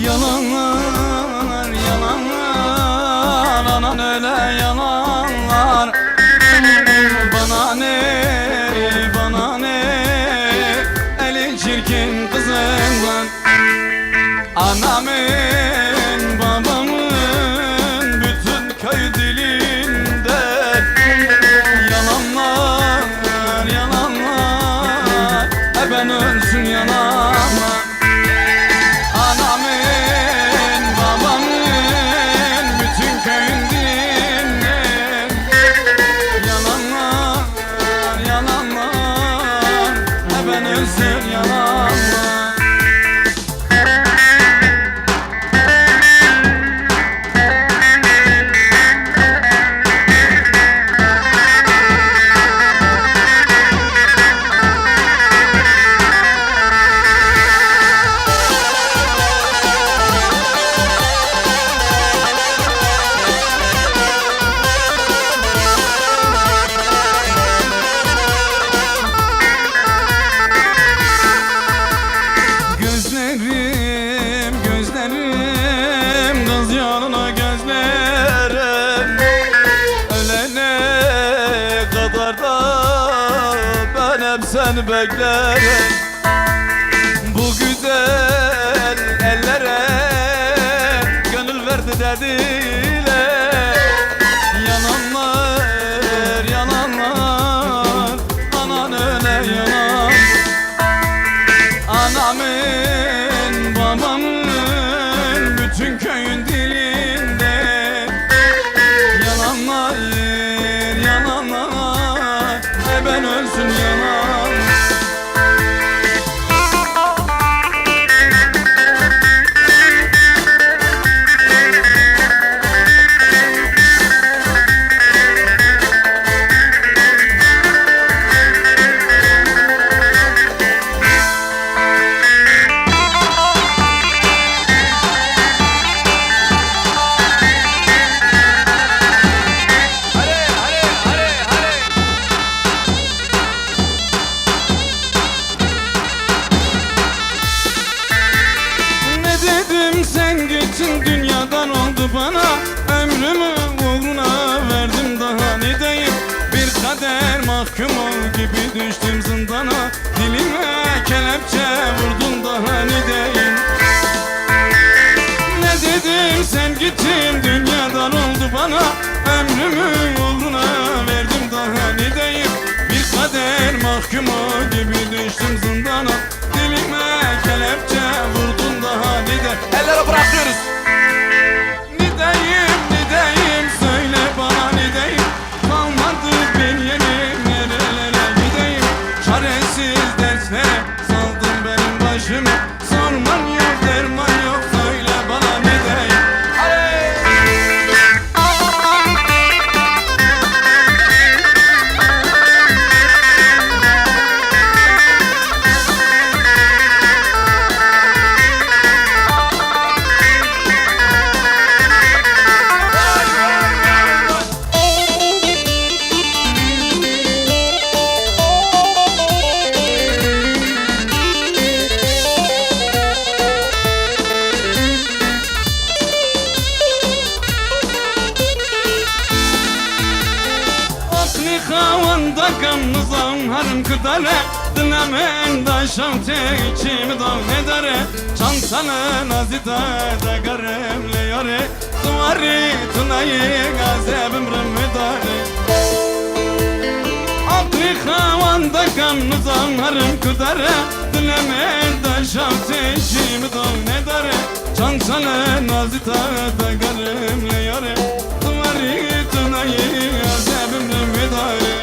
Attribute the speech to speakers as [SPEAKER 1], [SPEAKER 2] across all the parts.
[SPEAKER 1] Yalanlar, yalanlar, anan öyle yalanlar. Bana ne, bana ne, eli çirkin kızından. Anamın, babamın, bütün köy dilinde yalanlar, yalanlar, ben ölsün yalanlar. Anamın, babamın, bütün köyün dilinde yalanlar, yalanlar, ben ölsün yalanlar. Gözlerim, gözlerim, kız yoluna gözlerim. Ölene kadar da ben hep seni beklerim. Bu güzel ellere gönül verdi dediler. Yalanlar, yalanlar, anan öyle yalan. Anamın, babamın, bütün köyün dilinde yalanlar, yalanlar, ben ölsün yalan. Sen gittin dünyadan oldu bana, ömrümü uğruna verdim daha ne diyeyim. Bir kader mahkumu gibi düştüm zindana, dilime kelepçe vurdun daha ne diyeyim. Ne dedim sen gittin dünyadan oldu bana, ömrümü uğruna verdim daha ne diyeyim. Bir kader mahkumu gibi düştüm zindana, dilime kelepçe vurdun daha ne diyeyim. Ellere bırakıyoruz. Ne diyeyim, ne diyeyim, söyle bana ne diyeyim. Kalmadı bir yerim, nerelere gideyim. Çaresiz derslere saldım benim başımı. Sorman yok, derman yok, söyle bana ne diyeyim. Havanda gamnızam harım kıdare, dinemen da şamte içimi dağ ne dare. Çantanı nazida da garemle yore, duvarı tunayı gazebim rımıdare. Aklı havanda gamnızam harım kıdare, dinemen da şamte içimi dağ ne dare. Çantanı nazida da garemle yore, duvarı tunayı gazebim rımıdare.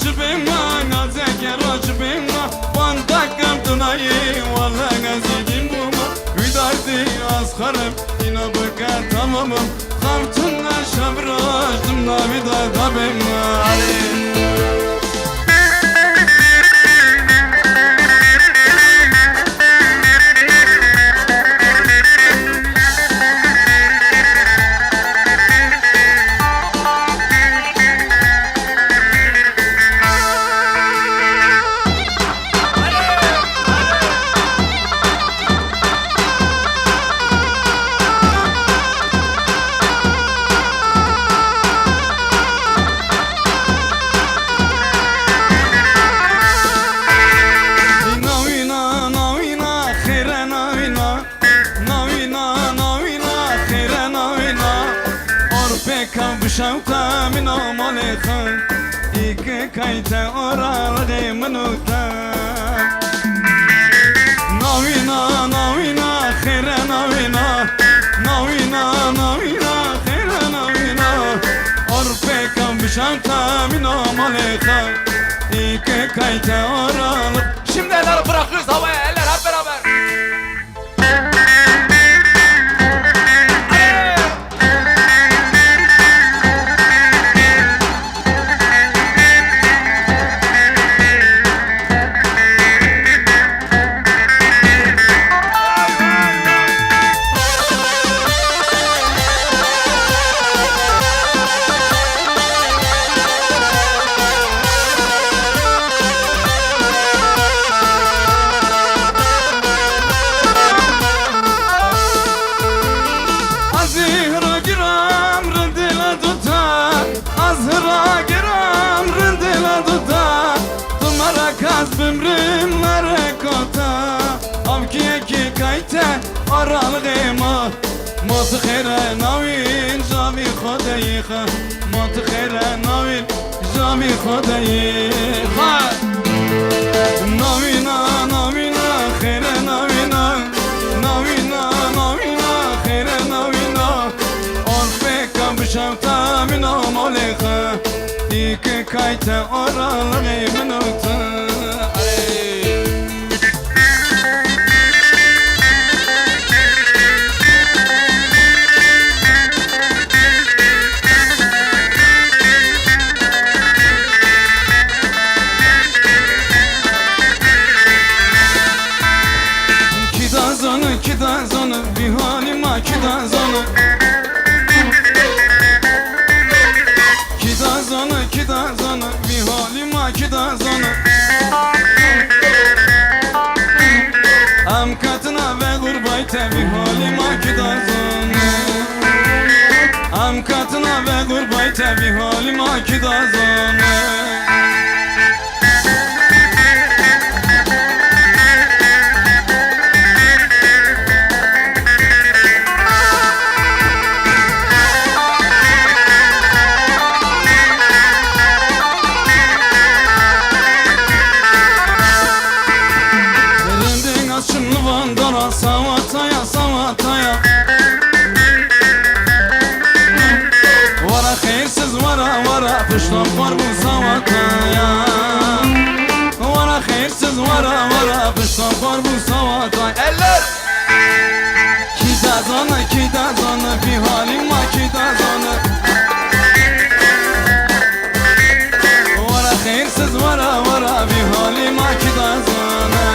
[SPEAKER 1] Çıbima nazekera çıbima, vanda kamtunayı valla gazidim buma. Hüdardi askarım yine bıka tamamım, kamtunla şabraştım navida tabim alim. بشوتا من مالخا إيك كايتا أورالغي منوتا ناوينا ناوينا خير ناوينا ناوينا ناوينا خير ناوينا أربك بشوتا من مالخا إيك كايتا أورالغي.
[SPEAKER 2] Şimdi elleri bırakıyoruz havaya, eller hep beraber.
[SPEAKER 1] Azra giram rindila duda Tumara kazbim rimlere kota Avkiye ki kayte aralgıma Mot khire navin javi khodayiha Mot khire navin javi khodayiha Navina navina khire navina Navina navina khire navina Orfeka bşavta mina molekha İki kayta oralı minuta Kida zonu bir halima kida zonu Kida zonu bir halima kida zonu Am katına ve gurbayte bir halima kida zonu Am katına ve gurbayte bir halima kida zonu Vandana savataya savataya Vara hayırsız vara pışlam var bu savataya Vara hayırsız vara pışlam var bu savataya
[SPEAKER 2] Eller!
[SPEAKER 1] Kida zona bir halim var kida zona Vara hayırsız vara bir halim var kida zona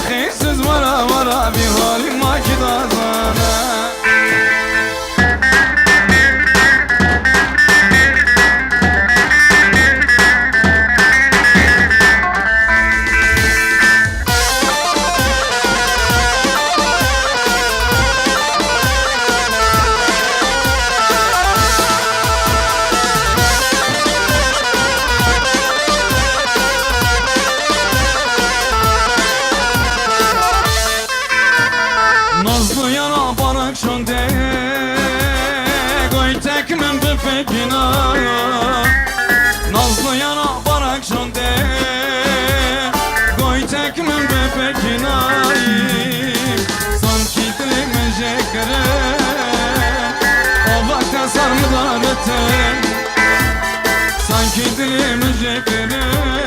[SPEAKER 1] Hayırsız vara bir halim var ki da zana Nazlı yana barak şonde Goy tekmen befekina Nazlı yana barak şonde Goy tekmen befekina Sanki dilime jekere O vakte sarmıdan öte Sanki dilime jekere